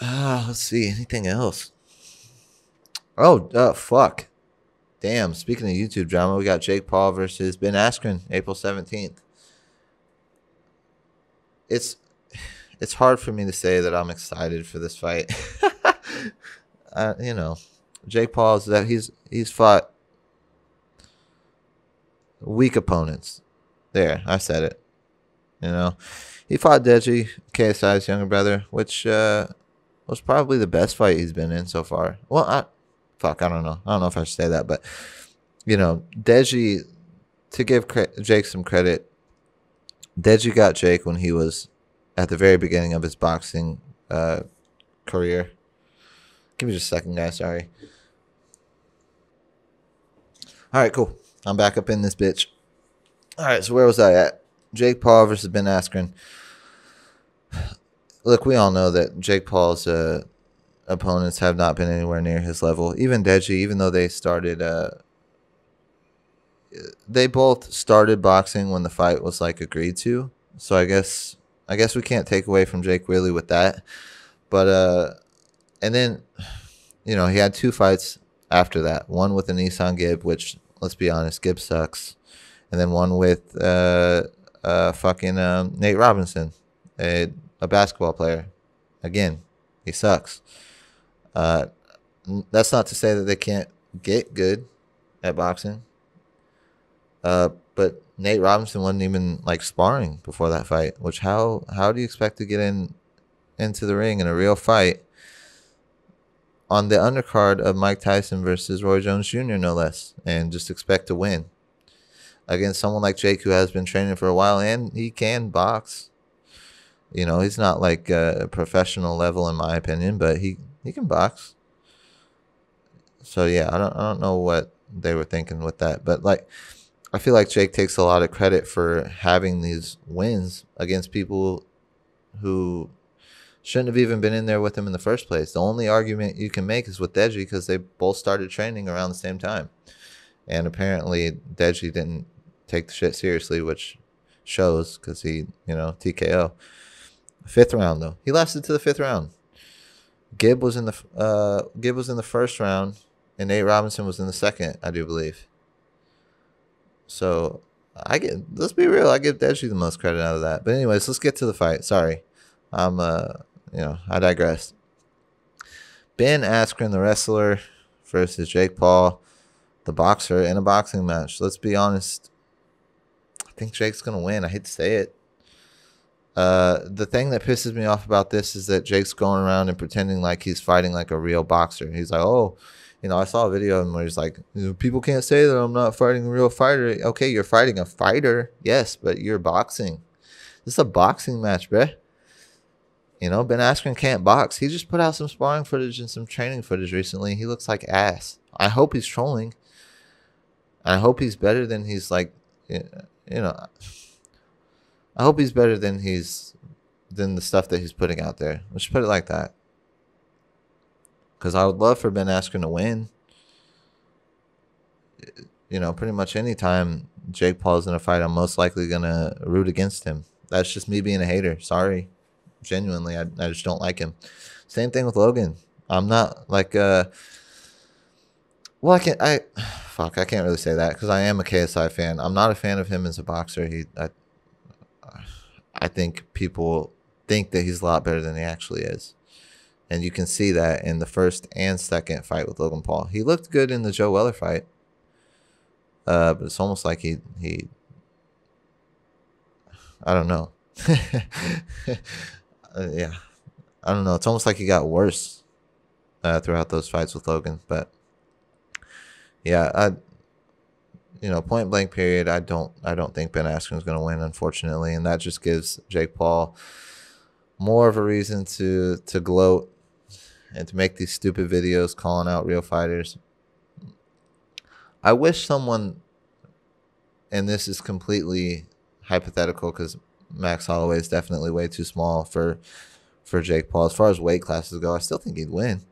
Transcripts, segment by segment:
Let's see. Anything else? Oh, fuck. Damn. Speaking of YouTube drama, we got Jake Paul versus Ben Askren, April 17th. It's it's hard for me to say that I'm excited for this fight. You know, Jake Paul's that he's fought weak opponents. There, I said it. You know, he fought Deji, KSI's younger brother, which was probably the best fight he's been in so far. Well, I don't know. I don't know if I should say that, but Deji, to give Jake some credit, Deji got Jake when he was at the very beginning of his boxing career. Give me just a second, guys. Sorry. All right, cool. I'm back up in this bitch. All right, so where was I at? Jake Paul versus Ben Askren. Look, we all know that Jake Paul's opponents have not been anywhere near his level. Even Deji, even though they both started boxing when the fight was like agreed to. So I guess we can't take away from Jake really with that. But and then he had two fights after that. One with the Nissan Gib, which, let's be honest, Gib sucks. And then one with fucking Nate Robinson, a basketball player. Again, he sucks. That's not to say that they can't get good at boxing. But Nate Robinson wasn't even like sparring before that fight. Which how do you expect to get into the ring in a real fight on the undercard of Mike Tyson versus Roy Jones Jr. no less, and just expect to win against someone like Jake, who has been training for a while and he can box. He's not like a professional level in my opinion, but he can box. So yeah, I don't know what they were thinking with that, but like, I feel like Jake takes a lot of credit for having these wins against people who shouldn't have even been in there with him in the first place. The only argument you can make is with Deji, because they both started training around the same time. And apparently Deji didn't take the shit seriously, which shows because he, TKO. Fifth round though. He lasted to the fifth round. Gib was in the first round, and Nate Robinson was in the second, I do believe. So let's be real, I give Deji the most credit out of that. But anyways, let's get to the fight. Sorry. I digress. Ben Askren, the wrestler, versus Jake Paul, the boxer, in a boxing match. Let's be honest. I think Jake's going to win. I hate to say it. The thing that pisses me off about this is that Jake's going around and pretending like he's fighting like a real boxer. He's like, oh, I saw a video of him where he's like, people can't say that I'm not fighting a real fighter. Okay, you're fighting a fighter. Yes, but you're boxing. This is a boxing match, bruh. Ben Askren can't box. He just put out some sparring footage and some training footage recently. He looks like ass. I hope he's trolling. I hope he's better than he's like, I hope he's better than the stuff that he's putting out there. Let's put it like that. Because I would love for Ben Askren to win. Pretty much any time Jake Paul's in a fight, I'm most likely going to root against him. That's just me being a hater. Sorry. Genuinely, I just don't like him. Same thing with Logan. I'm not like well, I can't really say that because I am a KSI fan. I'm not a fan of him as a boxer. I think people think that he's a lot better than he actually is. And you can see that in the first and second fight with Logan Paul. He looked good in the Joe Weller fight. But it's almost like he I don't know. Yeah. I don't know. It's almost like he got worse throughout those fights with Logan. But yeah, point blank period, I don't think Ben Askren is going to win, unfortunately, and that just gives Jake Paul more of a reason to gloat and to make these stupid videos calling out real fighters. I wish someone, and this is completely hypothetical because Max Holloway is definitely way too small for Jake Paul. As far as weight classes go, I still think he'd win.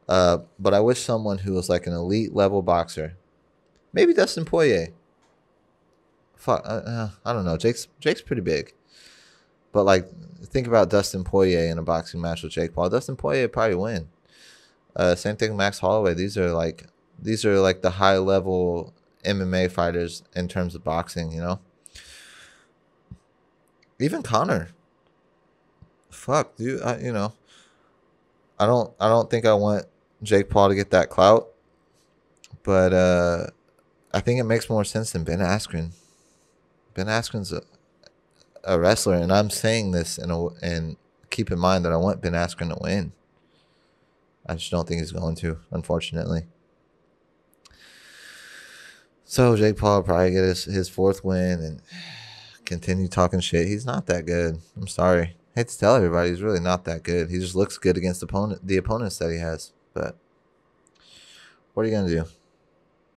But I wish someone who was like an elite level boxer, maybe Dustin Poirier. Fuck, I don't know. Jake's pretty big. But like, think about Dustin Poirier in a boxing match with Jake Paul. Dustin Poirier would probably win. Same thing, Max Holloway. These are like the high level MMA fighters in terms of boxing. You know, even Connor. Fuck, dude. You know, I don't think I want Jake Paul to get that clout, but I think it makes more sense than Ben Askren. Ben Askren's a wrestler, and I'm saying this and keep in mind that I want Ben Askren to win. I just don't think he's going to, unfortunately. So Jake Paul will probably get his fourth win and continue talking shit. He's not that good. I'm sorry. I hate to tell everybody, he's really not that good. He just looks good against the opponents that he has. But what are you gonna do?